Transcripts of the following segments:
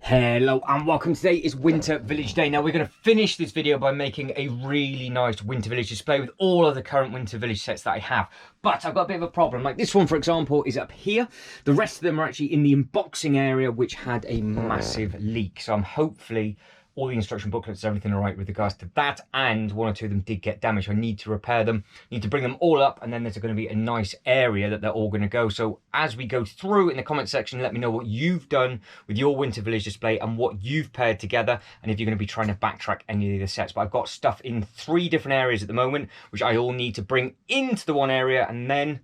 Hello and welcome. Today is Winter Village Day. Now we're going to finish this video by making a really nice Winter Village display with all of the current Winter Village sets that I have. But I've got a bit of a problem. Like this one, for example, is up here. The rest of them are actually in the unboxing area, which had a massive leak. So I'm hopefully all the instruction booklets, everything all right with regards to that, and one or two of them did get damaged. I need to repair them, need to bring them all up, and then there's going to be a nice area that they're all going to go. So as we go through in the comment section, let me know what you've done with your Winter Village display and what you've paired together, and if you're going to be trying to backtrack any of the sets. But I've got stuff in 3 different areas at the moment, which I all need to bring into the one area, and then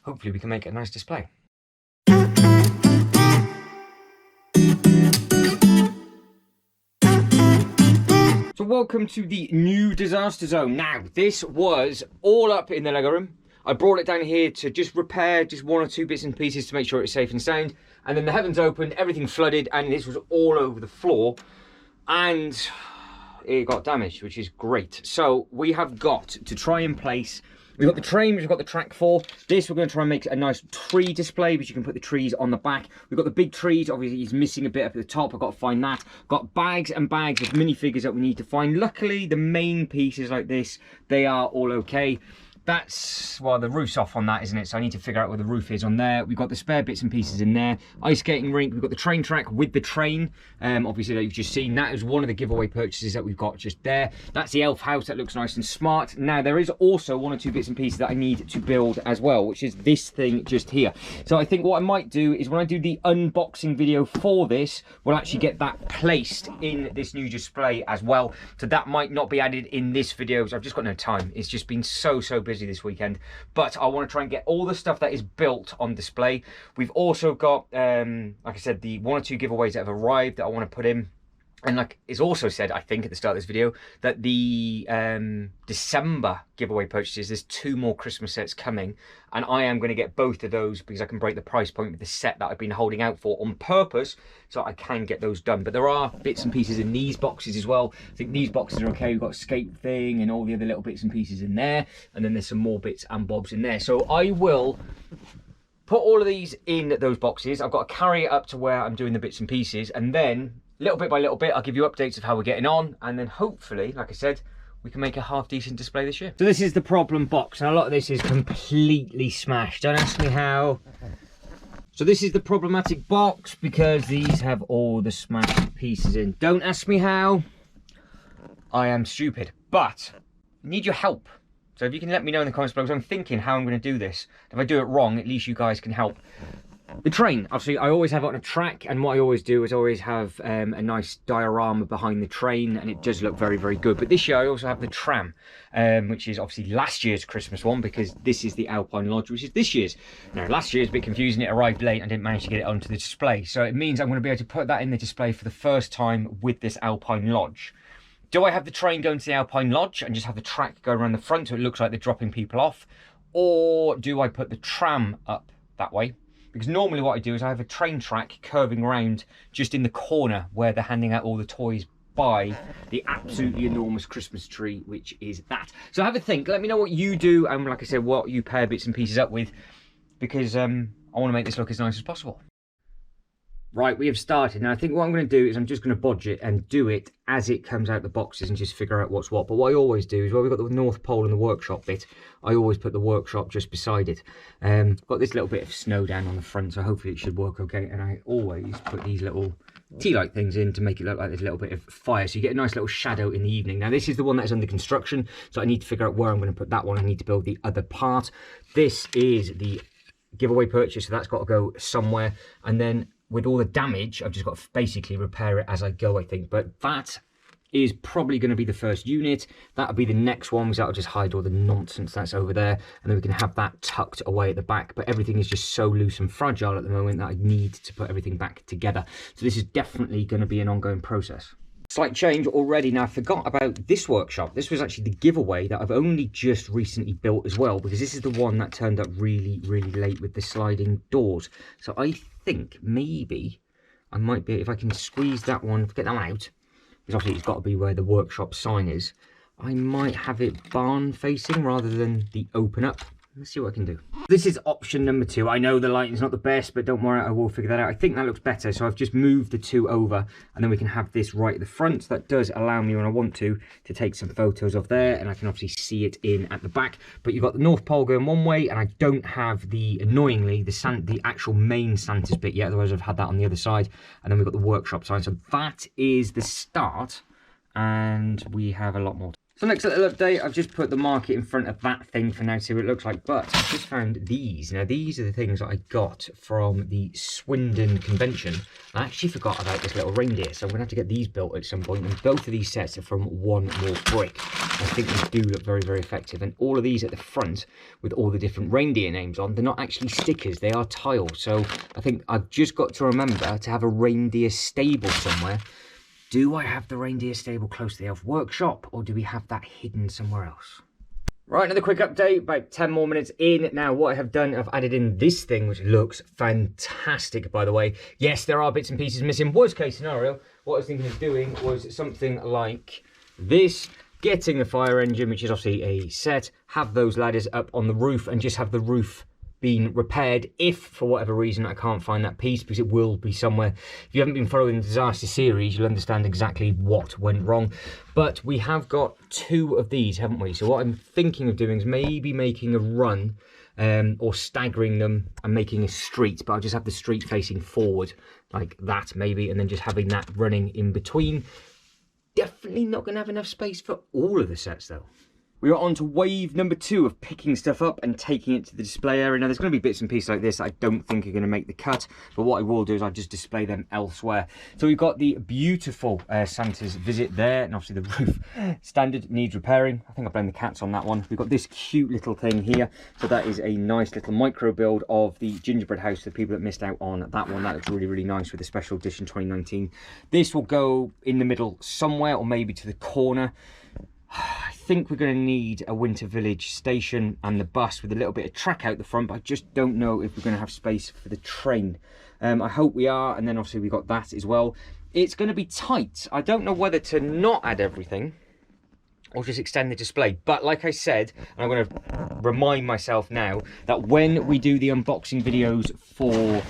hopefully we can make a nice display. So welcome to the new disaster zone. Now, this was all up in the Lego room. I brought it down here to just repair just 1 or 2 bits and pieces to make sure it's safe and sound. And then the heavens opened, everything flooded, and this was all over the floor. And it got damaged, which is great. So we have got to try and place... We've got the train, which we've got the track for. This, we're going to try and make a nice tree display, because you can put the trees on the back. We've got the big trees. Obviously, he's missing a bit up at the top. I've got to find that. Got bags and bags of minifigures that we need to find. Luckily, the main pieces like this, they are all okay. That's, well, the roof's off on that, isn't it? So I need to figure out where the roof is on there. We've got the spare bits and pieces in there. Ice skating rink. We've got the train track with the train, obviously, that you've just seen. That is one of the giveaway purchases that we've got just there. That's the elf house. That looks nice and smart. Now, there is also 1 or 2 bits and pieces that I need to build as well, which is this thing just here. So I think what I might do is when I do the unboxing video for this, we'll actually get that placed in this new display as well. So that might not be added in this video, because I've just got no time. It's just been so busy this weekend, but I want to try and get all the stuff that is built on display. We've also got like I said, the 1 or 2 giveaways that have arrived that I want to put in. And like it's also said, I think at the start of this video, that the December giveaway purchases, there's 2 more Christmas sets coming, and I am going to get both of those because I can break the price point with the set that I've been holding out for on purpose, so I can get those done. But there are bits and pieces in these boxes as well. I think these boxes are okay. We've got escape thing and all the other little bits and pieces in there, and then there's some more bits and bobs in there. So I will put all of these in those boxes. I've got to carry it up to where I'm doing the bits and pieces, and then little bit by little bit, I'll give you updates of how we're getting on, and then hopefully, like I said, we can make a half decent display this year. So this is the problem box, and a lot of this is completely smashed. Don't ask me how. So this is the problematic box because these have all the smashed pieces in. Don't ask me how. I am stupid, but I need your help. So if you can let me know in the comments below, because I'm thinking how I'm going to do this. If I do it wrong, at least you guys can help. The train, obviously, I always have it on a track, and what I always do is always have a nice diorama behind the train, and it does look very good. But this year I also have the tram, which is obviously last year's Christmas one, because this is the Alpine Lodge, which is this year's. Now, last year's a bit confusing. It arrived late and I didn't manage to get it onto the display. So it means I'm going to be able to put that in the display for the first time with this Alpine Lodge. Do I have the train going to the Alpine Lodge and just have the track go around the front so it looks like they're dropping people off? Or do I put the tram up that way? Because normally what I do is I have a train track curving around just in the corner where they're handing out all the toys by the absolutely enormous Christmas tree, which is that. So have a think. Let me know what you do, and like I said, what you pair bits and pieces up with, because I want to make this look as nice as possible. Right, we have started. Now, I think what I'm going to do is I'm just going to bodge it and do it as it comes out the boxes and just figure out what's what. But what I always do is, where we've got the North Pole and the workshop bit, I always put the workshop just beside it. Got this little bit of snow down on the front, so hopefully it should work okay. And I always put these little tea light things in to make it look like there's a little bit of fire, so you get a nice little shadow in the evening. Now, this is the one that is under construction, so I need to figure out where I'm going to put that one. I need to build the other part. This is the giveaway purchase, so that's got to go somewhere. And then with all the damage, I've just got to basically repair it as I go, I think. But that is probably going to be the first unit. That'll be the next one, because that'll just hide all the nonsense that's over there. And then we can have that tucked away at the back. But everything is just so loose and fragile at the moment that I need to put everything back together. So this is definitely going to be an ongoing process. Slight change already. Now, I forgot about this workshop. This was actually the giveaway that I've only just recently built as well, because this is the one that turned up really late with the sliding doors. So I think maybe I might be, if I can squeeze that one, get that one out, because obviously it's got to be where the workshop sign is. I might have it barn facing rather than the open up. Let's see what I can do. This is option number 2. I know the lighting's not the best, but don't worry, I will figure that out. I think that looks better, so I've just moved the 2 over, and then we can have this right at the front. That does allow me, when I want to take some photos of there, and I can obviously see it in at the back. But you've got the North Pole going one way, and I don't have the, annoyingly, the actual main Santa's bit yet, otherwise I've had that on the other side. And then we've got the workshop sign, so that is the start, and we have a lot more. So next little update, I've just put the market in front of that thing for now to see what it looks like, but I've just found these. Now these are the things that I got from the Swindon convention. I actually forgot about this little reindeer, so I'm going to have to get these built at some point, and both of these sets are from One More Brick. I think they do look very, very effective, and all of these at the front with all the different reindeer names on, they're not actually stickers, they are tiles. So I think I've just got to remember to have a reindeer stable somewhere. Do I have the reindeer stable close to the elf workshop, or do we have that hidden somewhere else? Right, another quick update, about 10 more minutes in. Now, what I have done, I've added in this thing, which looks fantastic, by the way. Yes, there are bits and pieces missing. Worst case scenario, what I was thinking of doing was something like this. Getting the fire engine, which is obviously a set, have those ladders up on the roof, and just have the roof been repaired if for whatever reason I can't find that piece, because it will be somewhere. If you haven't been following the disaster series, you'll understand exactly what went wrong. But we have got 2 of these, haven't we? So what I'm thinking of doing is maybe making a run or staggering them and making a street, but I'll just have the street facing forward like that maybe, and then just having that running in between. Definitely not going to have enough space for all of the sets though. We are on to wave number 2 of picking stuff up and taking it to the display area. Now, there's going to be bits and pieces like this that I don't think are going to make the cut, but what I will do is I'll just display them elsewhere. So we've got the beautiful Santa's visit there, and obviously the roof standard needs repairing. I think I blamed the cats on that one. We've got this cute little thing here. So that is a nice little micro build of the gingerbread house for the people that missed out on that one. That looks really, really nice with the special edition 2019. This will go in the middle somewhere, or maybe to the corner. I think we're going to need a Winter Village station and the bus with a little bit of track out the front, but I just don't know if we're going to have space for the train. I hope we are, and then obviously we got that as well. It's going to be tight. I don't know whether to not add everything or just extend the display, but like I said, and I'm going to remind myself now that when we do the unboxing videos for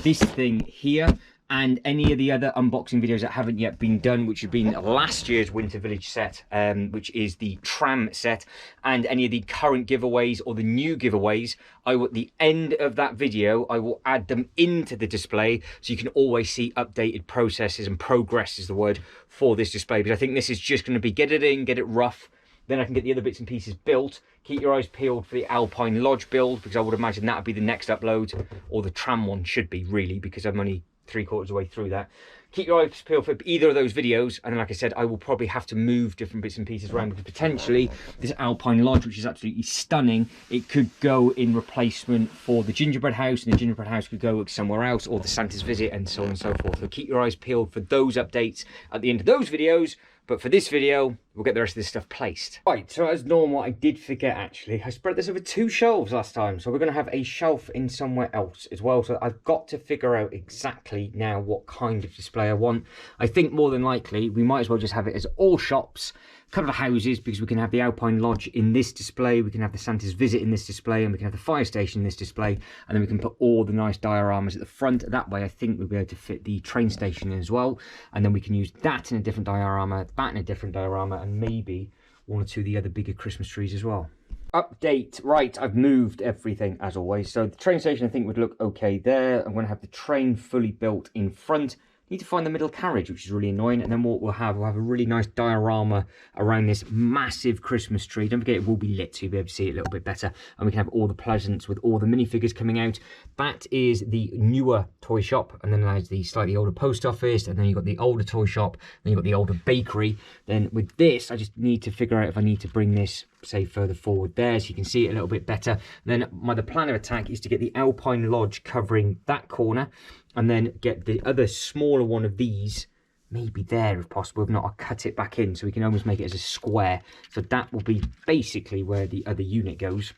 this thing here, and any of the other unboxing videos that haven't yet been done, which have been last year's Winter Village set, which is the tram set, and any of the current giveaways or the new giveaways, at the end of that video, I will add them into the display, so you can always see updated processes and progress is the word for this display. Because I think this is just going to be get it in, get it rough, then I can get the other bits and pieces built. Keep your eyes peeled for the Alpine Lodge build, because I would imagine that would be the next upload, or the tram one should be, really, because I'm only 3/4 of the way through that. Keep your eyes peeled for either of those videos, and then, like I said, I will probably have to move different bits and pieces around, because potentially this Alpine Lodge, which is absolutely stunning, it could go in replacement for the gingerbread house, and the gingerbread house could go somewhere else, or the Santa's visit, and so on and so forth. So keep your eyes peeled for those updates at the end of those videos. But for this video, we'll get the rest of this stuff placed. Right, so as normal, I did forget actually. I spread this over 2 shelves last time. So we're going to have a shelf in somewhere else as well. So I've got to figure out exactly now what kind of display I want. I think more than likely, we might as well just have it as all shops, a couple of houses, because we can have the Alpine Lodge in this display, we can have the Santa's visit in this display, and we can have the fire station in this display, and then we can put all the nice dioramas at the front. That way I think we'll be able to fit the train station in as well, and then we can use that in a different diorama, that in a different diorama, and maybe 1 or 2 of the other bigger Christmas trees as well. Update, right, I've moved everything as always. So the train station I think would look okay there. I'm going to have the train fully built in front. Need to find the middle carriage, which is really annoying, and then what we'll have a really nice diorama around this massive Christmas tree. Don't forget it will be lit, so you'll be able to see it a little bit better, and we can have all the presents with all the minifigures coming out. That is the newer toy shop, and then there's the slightly older post office, and then you've got the older toy shop, then you've got the older bakery. Then with this, I just need to figure out if I need to bring this, say, further forward there, so you can see it a little bit better. And then the plan of attack is to get the Alpine Lodge covering that corner, and then get the other smaller one of these maybe there if possible. If not, I'll cut it back in so we can almost make it as a square. So that will be basically where the other unit goes,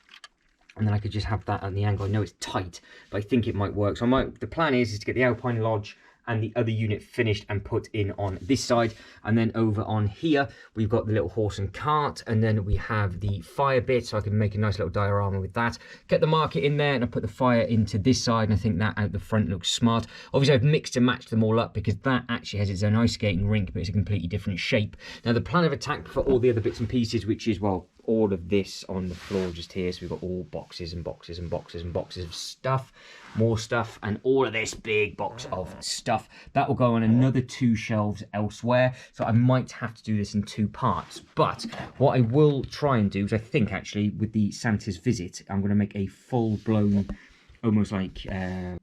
and then I could just have that at the angle. I know it's tight, but I think it might work. So the plan is to get the Alpine Lodge and the other unit finished and put in on this side. And then over on here, we've got the little horse and cart, and then we have the fire bit, so I can make a nice little diorama with that. Get the market in there, and I put the fire into this side, and I think that out the front looks smart. Obviously, I've mixed and matched them all up because that actually has its own ice skating rink, but it's a completely different shape. Now, the plan of attack for all the other bits and pieces, which is, well, all of this on the floor just here, so we've got all boxes and boxes and boxes and boxes of stuff, more stuff, and all of this big box of stuff that will go on another 2 shelves elsewhere. So I might have to do this in 2 parts, but what I will try and do is, I think actually with the Santa's visit, I'm going to make a full-blown, almost like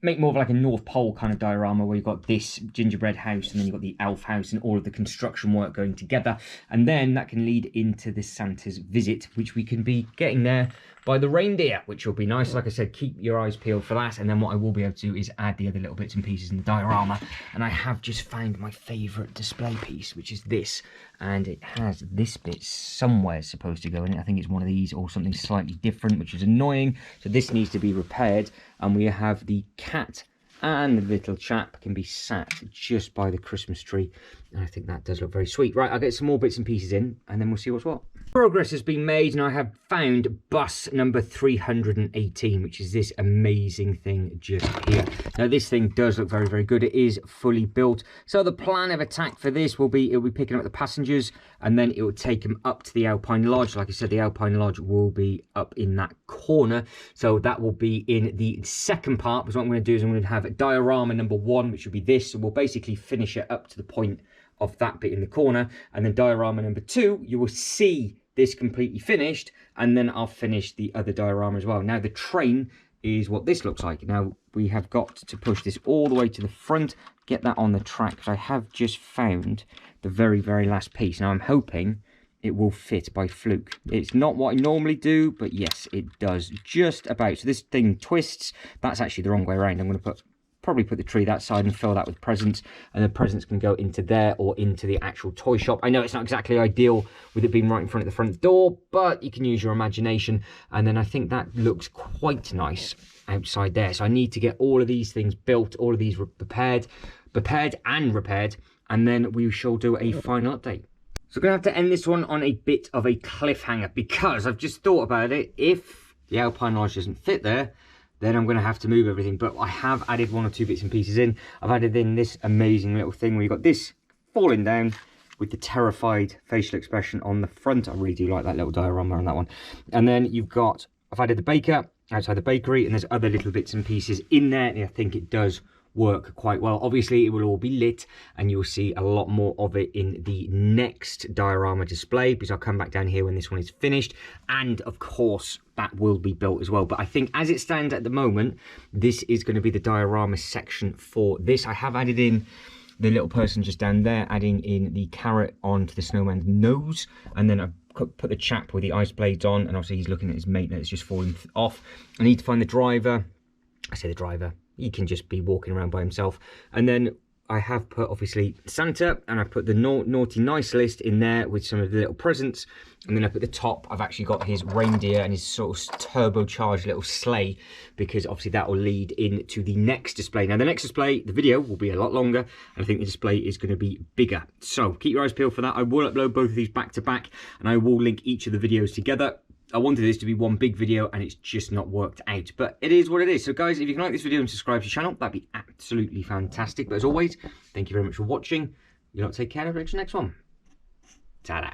make more of like a North Pole kind of diorama, where you've got this gingerbread house and then you've got the elf house and all of the construction work going together, and then that can lead into the Santa's visit, which we can be getting there by the reindeer, which will be nice. Like I said, keep your eyes peeled for that. And then what I will be able to do is add the other little bits and pieces in the diorama. And I have just found my favourite display piece, which is this, and it has this bit somewhere supposed to go in it. I think it's one of these or something slightly different, which is annoying. So this needs to be repaired, and we have the cat and the little chap can be sat just by the Christmas tree, and I think that does look very sweet. Right, I'll get some more bits and pieces in, and then we'll see what's what. Progress has been made, and I have found bus number 318, which is this amazing thing just here. Now, this thing does look very, very good. It is fully built. So the plan of attack for this will be, it'll be picking up the passengers, and then it will take them up to the Alpine Lodge. Like I said, the Alpine Lodge will be up in that corner. So that will be in the second part, because what I'm going to do is I'm going to have diorama number 1, which will be this. So we'll basically finish it up to the point of that bit in the corner, and then diorama number 2, you will see this completely finished, and then I'll finish the other diorama as well. Now, the train is what this looks like. Now, we have got to push this all the way to the front, get that on the track, because I have just found the very, very last piece. Now, I'm hoping it will fit by fluke. It's not what I normally do, but yes, it does just about. So this thing twists. That's actually the wrong way around. I'm going to probably put the tree that side and fill that with presents, and the presents can go into there or into the actual toy shop. I know it's not exactly ideal with it being right in front of the front door, but you can use your imagination. And then I think that looks quite nice outside there. So I need to get all of these things built, all of these prepared and repaired, and then we shall do a final update. So I'm going to have to end this one on a bit of a cliffhanger, because I've just thought about it. If the Alpine Lodge doesn't fit there, then I'm going to have to move everything. But I have added 1 or 2 bits and pieces in. I've added in this amazing little thing where you've got this falling down with the terrified facial expression on the front. I really do like that little diorama on that one. And then you've got, I've added the baker outside the bakery, and there's other little bits and pieces in there, and I think it does work quite well. Obviously, it will all be lit, and you'll see a lot more of it in the next diorama display, because I'll come back down here when this one is finished, and of course that will be built as well. But I think as it stands at the moment, this is going to be the diorama section for this. I have added in the little person just down there, adding in the carrot onto the snowman's nose, and then I've put the chap with the ice blades on, and obviously he's looking at his mate that's just falling off. I need to find the driver. I say the driver, he can just be walking around by himself. And then I have put, obviously, Santa, and I've put the naughty nice list in there with some of the little presents. And then up at the top, I've actually got his reindeer and his sort of turbocharged little sleigh, because obviously that will lead into the next display. Now, the next display, the video will be a lot longer, and I think the display is going to be bigger. So keep your eyes peeled for that. I will upload both of these back to back, and I will link each of the videos together. I wanted this to be one big video, and it's just not worked out, but it is what it is. So guys, if you can like this video and subscribe to the channel, that'd be absolutely fantastic. But as always, thank you very much for watching. You lot take care, and I'll see you next one. Ta-da.